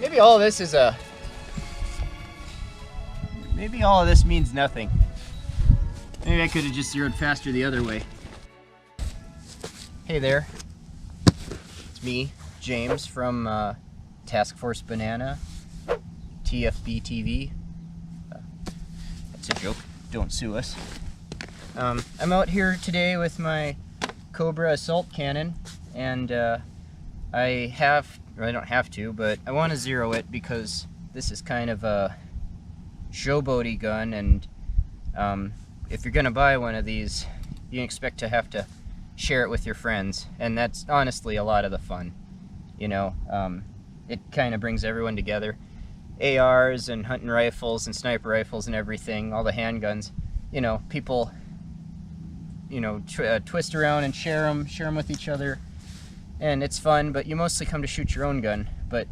Maybe all of this is a... Maybe all of this means nothing. Maybe I could have just zeroed faster the other way. Hey there. It's me, James, from Task Force Banana, TFB TV. That's a joke. Don't sue us. I'm out here today with my Cobra assault cannon, and I don't have to, but I want to zero it because this is kind of a showboaty gun, and if you're gonna buy one of these, you can expect to have to share it with your friends, and that's honestly a lot of the fun. You know, it kind of brings everyone together. ARs and hunting rifles and sniper rifles and everything, all the handguns. You know, people, you know, twist around and share them with each other, and it's fun. But you mostly come to shoot your own gun. But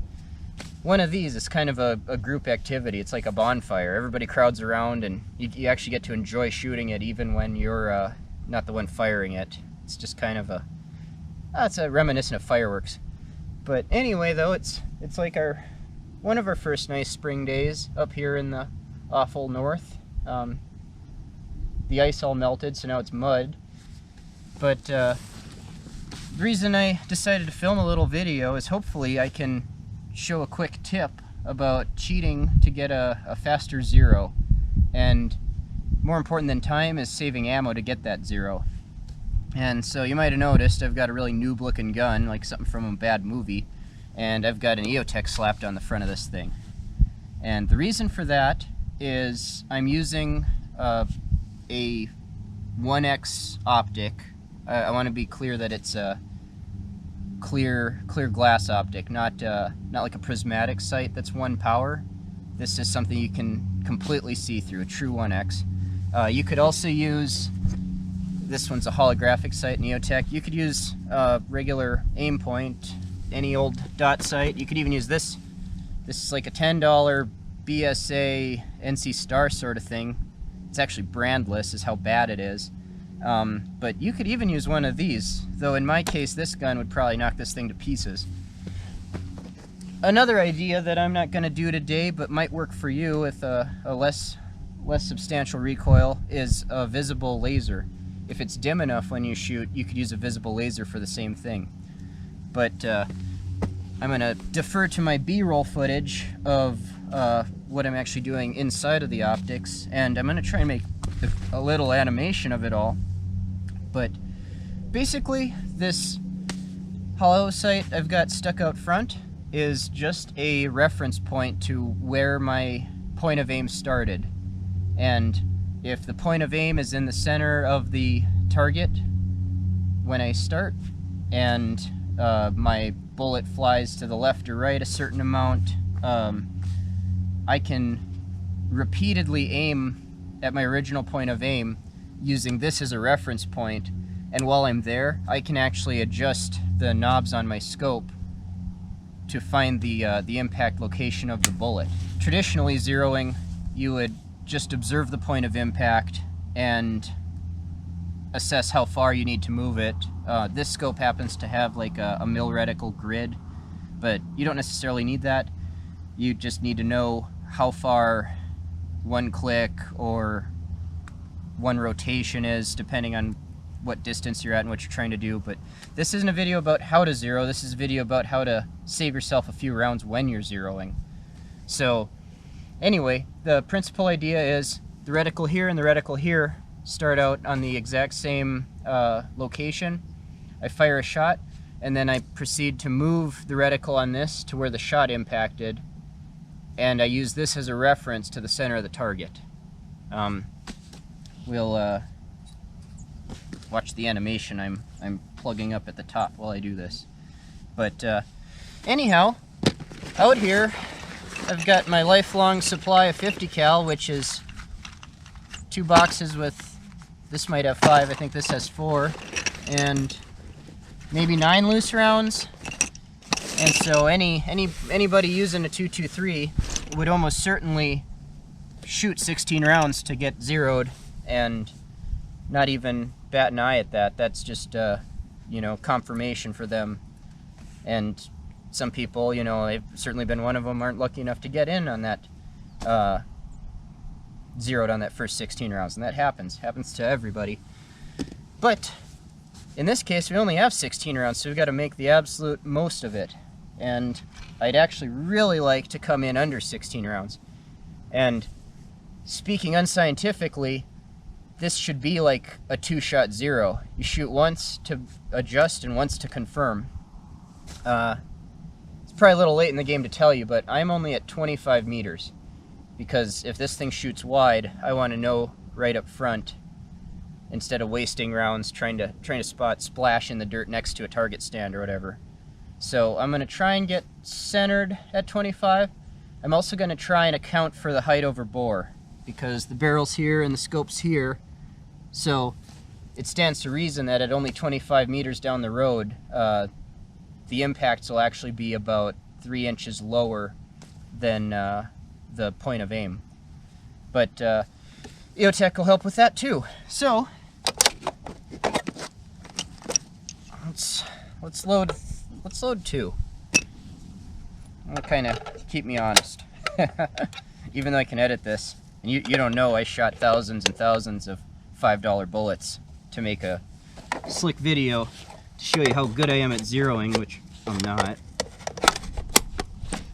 one of these is kind of a group activity. It's like a bonfire. Everybody crowds around, and you actually get to enjoy shooting it, even when you're not the one firing it. It's just kind of it's a reminiscent of fireworks. But anyway, though, it's like one of our first nice spring days up here in the awful north. The ice all melted, so now it's mud. But the reason I decided to film a little video is hopefully I can show a quick tip about cheating to get a faster zero. And more important than time is saving ammo to get that zero. And so you might have noticed I've got a really noob looking gun, like something from a bad movie, and I've got an EOTech slapped on the front of this thing. And the reason for that is I'm using a 1X optic. I want to be clear that it's a clear glass optic, not like a prismatic sight that's 1 power. This is something you can completely see through, a true 1X. You could also use, this one's a holographic sight in EOTech. You could use regular aim point, any old dot sight. You could even use this. This is like a $10 BSA NC Star sort of thing. It's actually brandless, is how bad it is. But you could even use one of these, though in my case this gun would probably knock this thing to pieces. Another idea that I'm not going to do today, but might work for you with a less substantial recoil, is a visible laser. If it's dim enough when you shoot, you could use a visible laser for the same thing. But I'm going to defer to my B-roll footage of what I'm actually doing inside of the optics, and I'm going to try and make a little animation of it all. But basically, this hollow sight I've got stuck out front is just a reference point to where my point of aim started. And if the point of aim is in the center of the target when I start, and my bullet flies to the left or right a certain amount, I can repeatedly aim at my original point of aim using this as a reference point, and while I'm there, I can actually adjust the knobs on my scope to find the impact location of the bullet. Traditionally, zeroing, you would just observe the point of impact and assess how far you need to move it. This scope happens to have like a mil reticle grid, but you don't necessarily need that. You just need to know how far one click or one rotation is, depending on what distance you're at and what you're trying to do. But this isn't a video about how to zero, this is a video about how to save yourself a few rounds when you're zeroing. So anyway, the principal idea is the reticle here and the reticle here start out on the exact same location. I fire a shot, and then I proceed to move the reticle on this to where the shot impacted, and I use this as a reference to the center of the target. We'll watch the animation I'm plugging up at the top while I do this. But anyhow, out here I've got my lifelong supply of 50 cal, which is 2 boxes with, this might have 5, I think this has 4, and maybe 9 loose rounds. And so anybody using a 223 would almost certainly shoot 16 rounds to get zeroed and not even bat an eye at that. That's just you know, confirmation for them. And some people, you know, I've certainly been one of them, aren't lucky enough to get in on that, zeroed on that first 16 rounds, and that happens to everybody. But in this case, we only have 16 rounds, so we've got to make the absolute most of it. And I'd actually really like to come in under 16 rounds. And speaking unscientifically, this should be like a 2-shot zero. You shoot once to adjust and once to confirm. It's probably a little late in the game to tell you, but I'm only at 25 meters. Because if this thing shoots wide, I want to know right up front, instead of wasting rounds trying to spot splash in the dirt next to a target stand or whatever. So I'm going to try and get centered at 25. I'm also going to try and account for the height over bore, because the barrel's here and the scope's here. So it stands to reason that at only 25 meters down the road, the impacts will actually be about 3 inches lower than the point of aim. But EOTech will help with that too. So let's load 2. That'll kind of keep me honest. Even though I can edit this, and you don't know I shot thousands and thousands of $5 bullets to make a slick video to show you how good I am at zeroing, which I'm not.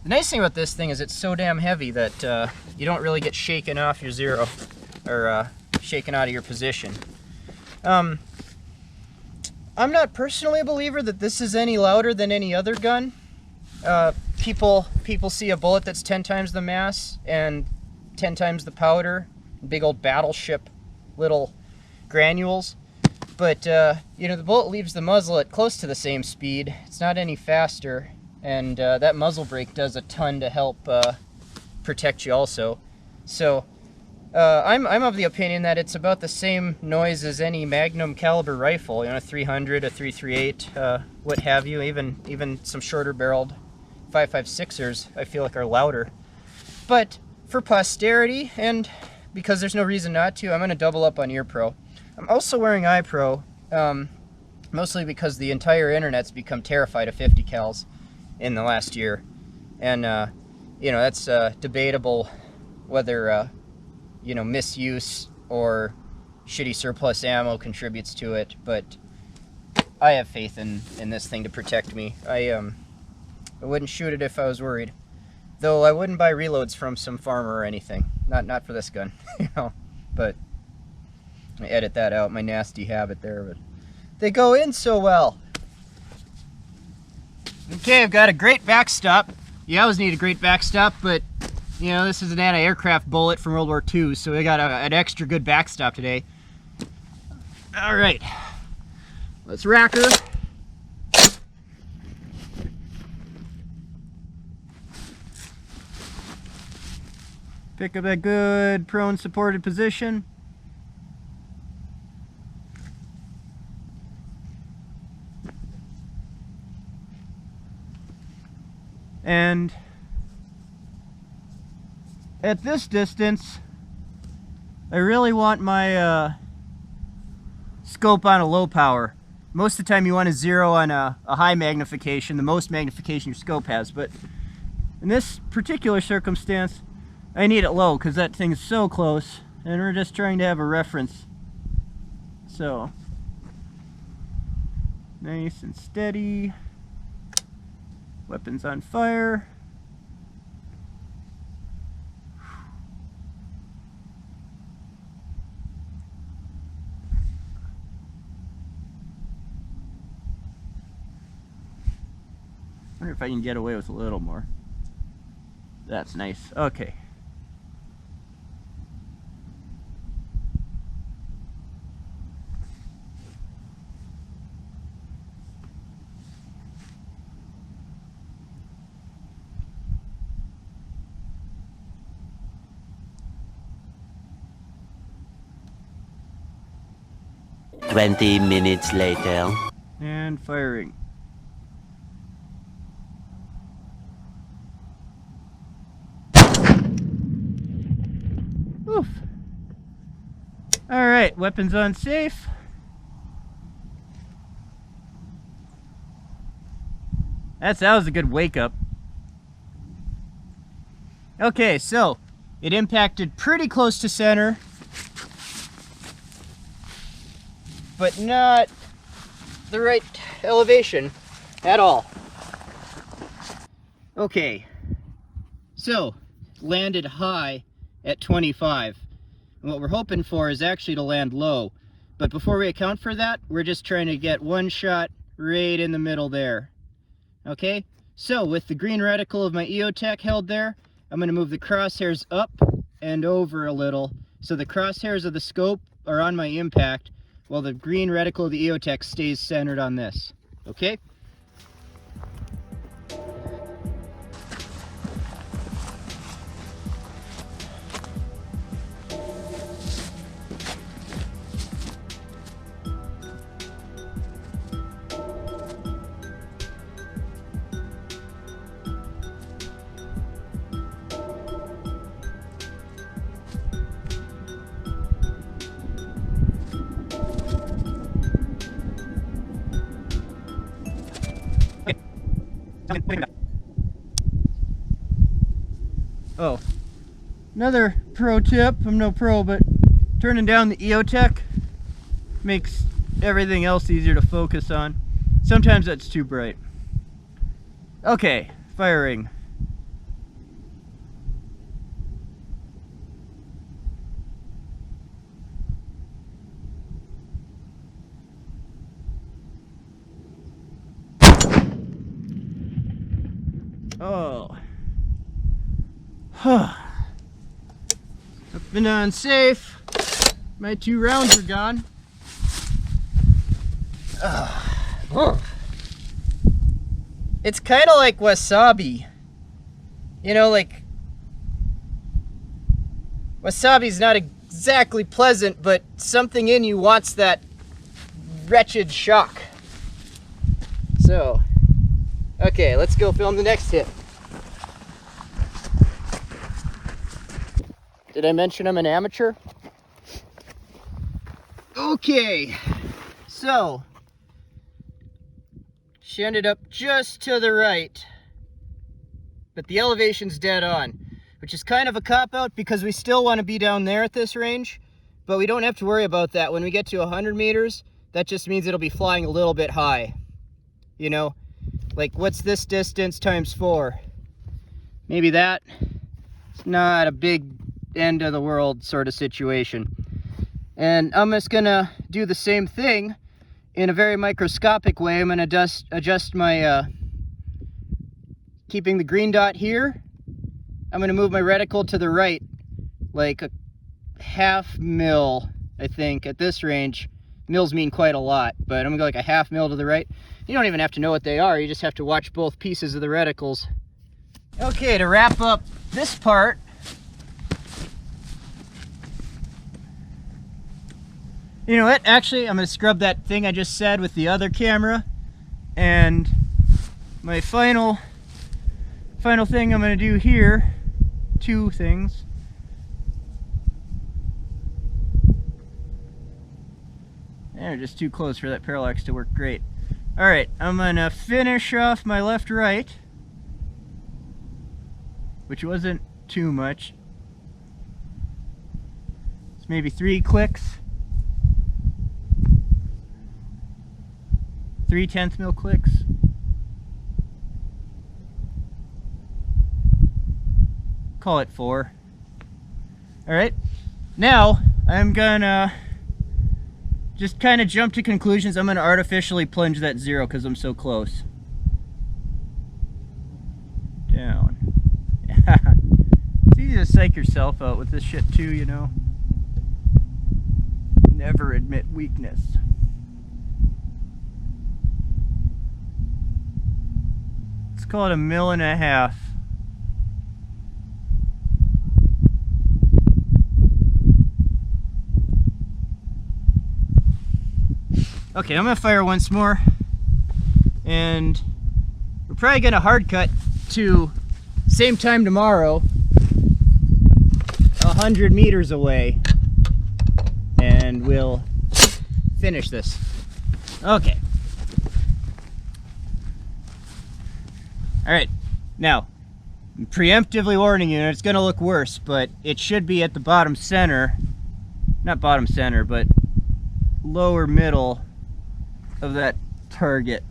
The nice thing about this thing is it's so damn heavy that you don't really get shaken off your zero, or shaken out of your position. I'm not personally a believer that this is any louder than any other gun. People see a bullet that's 10 times the mass and 10 times the powder, big old battleship little granules. But, you know, the bullet leaves the muzzle at close to the same speed. It's not any faster, and that muzzle brake does a ton to help protect you also. So, I'm of the opinion that it's about the same noise as any Magnum caliber rifle, you know, a 300, a 338, what have you, even some shorter barreled 5.56ers I feel like are louder. But for posterity, and because there's no reason not to, I'm going to double up on EarPro. I'm also wearing iPro, mostly because the entire internet's become terrified of 50 cals in the last year. And, you know, that's debatable whether, you know, misuse or shitty surplus ammo contributes to it, but I have faith in this thing to protect me. I wouldn't shoot it if I was worried. Though I wouldn't buy reloads from some farmer or anything. Not for this gun, you know. But I edit that out, my nasty habit there, but they go in so well. Okay, I've got a great backstop. You always need a great backstop, but you know, this is an anti-aircraft bullet from World War II, so we got an extra good backstop today. All right, let's rack her. Pick up that good prone supported position. And at this distance, I really want my scope on a low power. Most of the time you want to zero on a high magnification, the most magnification your scope has, but in this particular circumstance, I need it low because that thing's so close, and we're just trying to have a reference. So, nice and steady. Weapons on fire. I wonder if I can get away with a little more. That's nice. Okay. Twenty minutes later. And firing. Oof. Alright, weapons on safe. That was a good wake up. Okay, so it impacted pretty close to center, but not the right elevation at all. Okay, so landed high at 25. And what we're hoping for is actually to land low. But before we account for that, we're just trying to get one shot right in the middle there. Okay, so with the green reticle of my EOTech held there, I'm going to move the crosshairs up and over a little so the crosshairs of the scope are on my impact while the green reticle of the EOTech stays centered on this. Okay? Oh, another pro tip, I'm no pro, but turning down the EOTech makes everything else easier to focus on. Sometimes that's too bright. Okay, firing. Oh. Up and unsafe. My 2 rounds are gone. It's kind of like wasabi. You know, like wasabi's not exactly pleasant, but something in you wants that wretched shock. So, okay, let's go film the next hit. Did I mention I'm an amateur? Okay, so she ended up just to the right, but the elevation's dead on, which is kind of a cop-out because we still want to be down there at this range, but we don't have to worry about that. When we get to 100 meters, that just means it'll be flying a little bit high. You know, like what's this distance times 4? Maybe that. It's not a big end of the world sort of situation. And I'm just gonna do the same thing in a very microscopic way. I'm gonna adjust my keeping the green dot here. I'm gonna move my reticle to the right like a ½ mil, I think. At this range, mils mean quite a lot, but I'm gonna go like a ½ mil to the right. You don't even have to know what they are, you just have to watch both pieces of the reticles. Okay, to wrap up this part, you know what, actually I'm going to scrub that thing I just said with the other camera, and my final thing I'm going to do here, 2 things. They're just too close for that parallax to work great. Alright, I'm going to finish off my left-right, which wasn't too much. It's maybe 3 clicks. 3/10 mil clicks. Call it 4. Alright, now I'm gonna just kind of jump to conclusions. I'm gonna artificially plunge that 0 because I'm so close. Down. It's easy to psych yourself out with this shit too, you know. Never admit weakness. Let's call it 1.5 mils. Okay, I'm gonna fire once more, and we're probably gonna hard cut to same time tomorrow, 100 meters away, and we'll finish this. Okay. Alright, now, I'm preemptively warning you, and it's gonna look worse, but it should be at the bottom center, not bottom center, but lower middle of that target.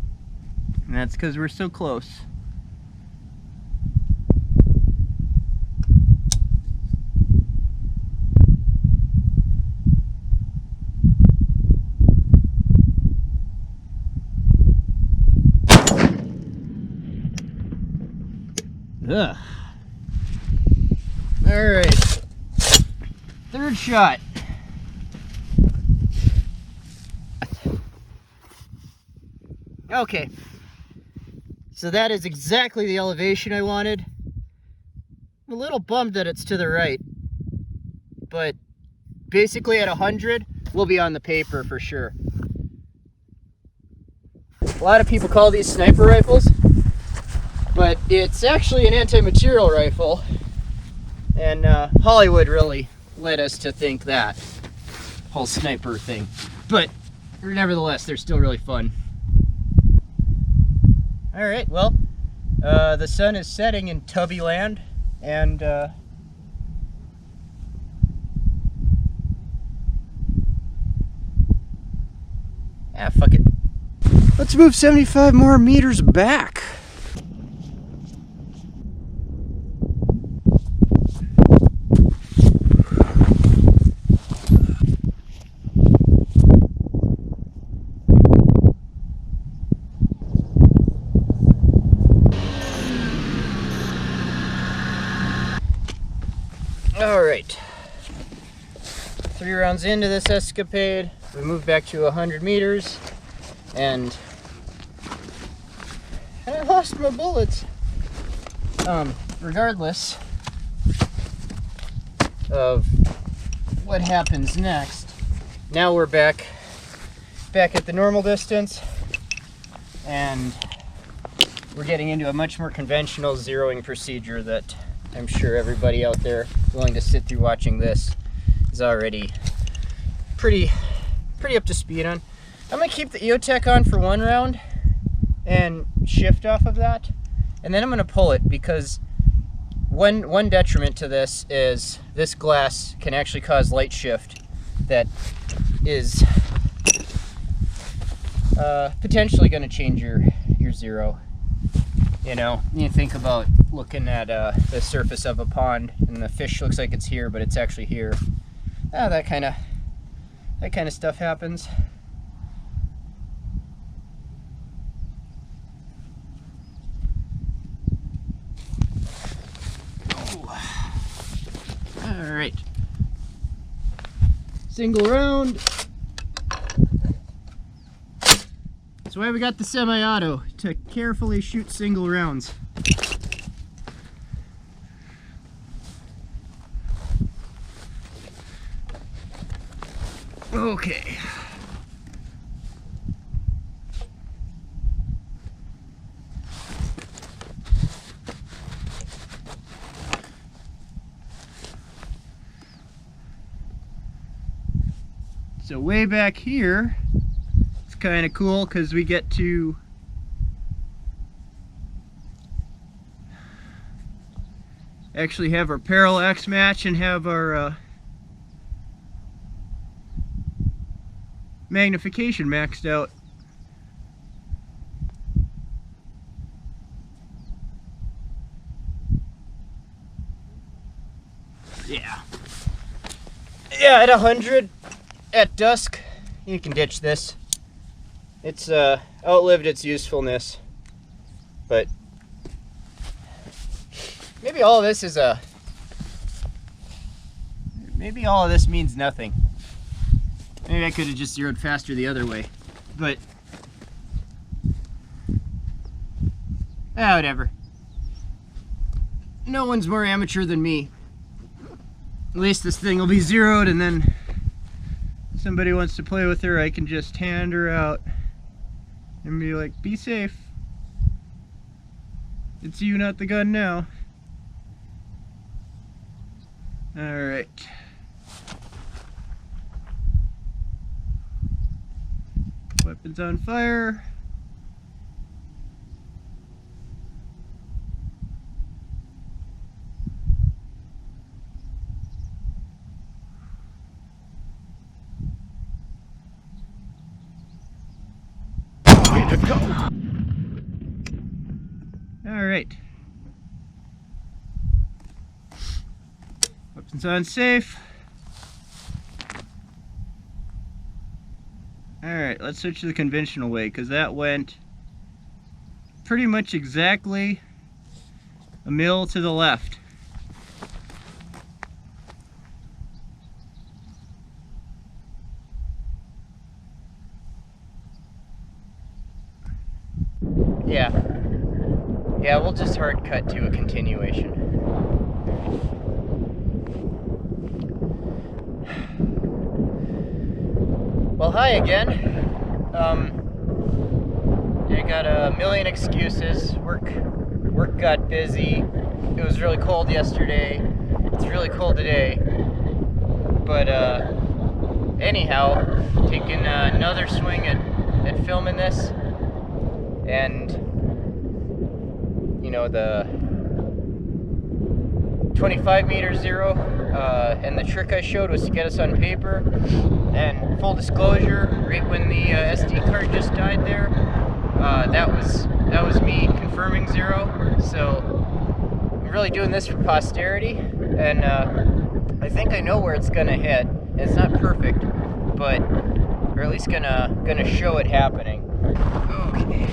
And that's because we're so close. Ugh. Alright. Third shot. Okay. So that is exactly the elevation I wanted. I'm a little bummed that it's to the right. But basically at 100, we'll be on the paper for sure. A lot of people call these sniper rifles, but it's actually an anti-material rifle, and Hollywood really led us to think that whole sniper thing. But nevertheless, they're still really fun. All right, well, the sun is setting in Tubby Land, and fuck it. Let's move 75 more meters back. All right, 3 rounds into this escapade, we moved back to 100 meters, and I lost my bullets. Regardless of what happens next, now we're back at the normal distance, and we're getting into a much more conventional zeroing procedure that I'm sure everybody out there willing to sit through watching this is already pretty up to speed on. I'm gonna keep the EOTech on for 1 round and shift off of that, and then I'm gonna pull it, because one detriment to this is this glass can actually cause light shift that is potentially going to change your zero. You know, you think about looking at the surface of a pond and the fish looks like it's here, but it's actually here. That kind of stuff happens. All right, single round. That's why we got the semi-auto, to carefully shoot single rounds. Okay. So way back here, it's kind of cool because we get to actually have our parallax match and have our magnification maxed out. Yeah, at 100 at dusk, you can ditch this. It's outlived its usefulness, but maybe all of this is maybe all of this means nothing. Maybe I could have just zeroed faster the other way, but whatever. No one's more amateur than me. At least this thing will be zeroed, and then somebody wants to play with her, I can just hand her out and be like, be safe. It's you, not the gun now. Alright. Weapons on fire. It's unsafe. Alright, let's switch to the conventional way, because that went pretty much exactly a mil to the left. Yeah, we'll just hard cut to a continuation. Well, hi again. I got a million excuses. Work got busy. It was really cold yesterday. It's really cold today. But anyhow, taking another swing at filming this, and you know, the 25 meter zero, and the trick I showed was to get us on paper. And full disclosure, right when the SD card just died there, that was me confirming zero. So I'm really doing this for posterity, and I think I know where it's gonna hit. It's not perfect, but or at least gonna show it happening. Okay.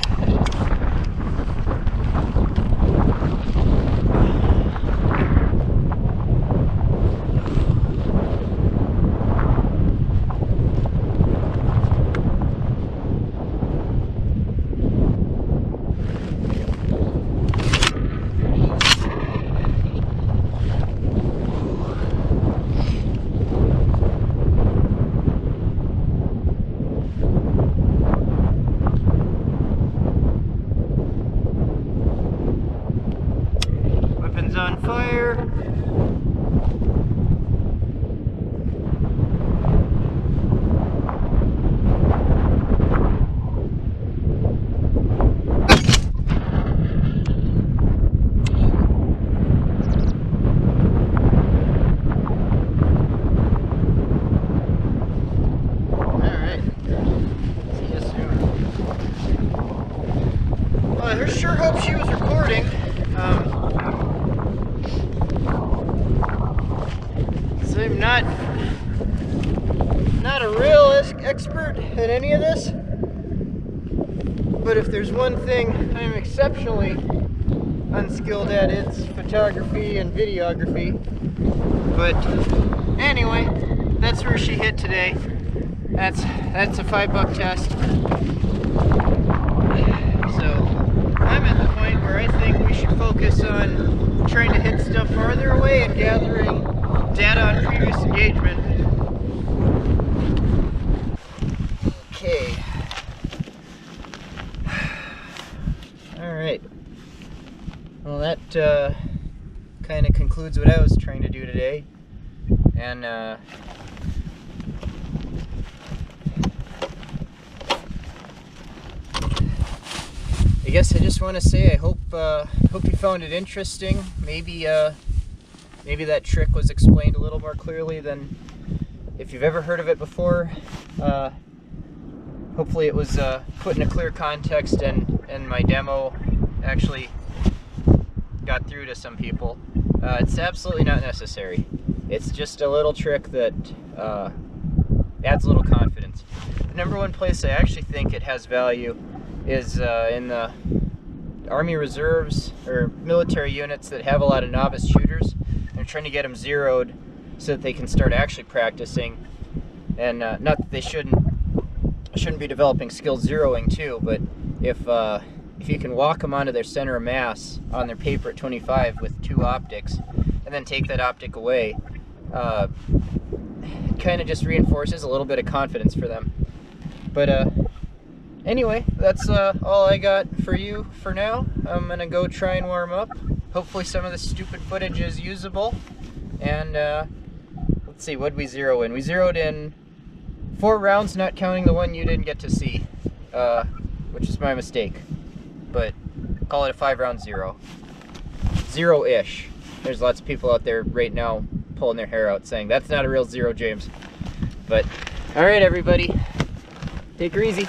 On fire. Alright. See you soon. Well, I sure hope she was recording. I'm not a real expert at any of this, but if there's one thing I'm exceptionally unskilled at, it's photography and videography. But anyway, that's where she hit today. That's a $5 test. So I'm at the point where I think we should focus on trying to hit stuff farther away and gathering data on previous engagement. Okay. Alright. Well, that kind of concludes what I was trying to do today. And I guess I just want to say I hope you found it interesting. Maybe that trick was explained a little more clearly than if you've ever heard of it before. Hopefully it was put in a clear context, and my demo actually got through to some people. It's absolutely not necessary. It's just a little trick that adds a little confidence. The number one place I actually think it has value is in the Army Reserves or military units that have a lot of novice shooters. They're trying to get them zeroed so that they can start actually practicing. And not that they shouldn't be developing skills zeroing too, but if you can walk them onto their center of mass on their paper at 25 with 2 optics, and then take that optic away, it kind of just reinforces a little bit of confidence for them. But anyway, that's all I got for you for now. I'm gonna go try and warm up. Hopefully some of this stupid footage is usable. And let's see, what'd we zero in? We zeroed in 4 rounds, not counting the one you didn't get to see, which is my mistake. But call it a 5-round zero. Zero-ish. There's lots of people out there right now pulling their hair out saying, that's not a real zero, James. But, alright everybody, take her easy.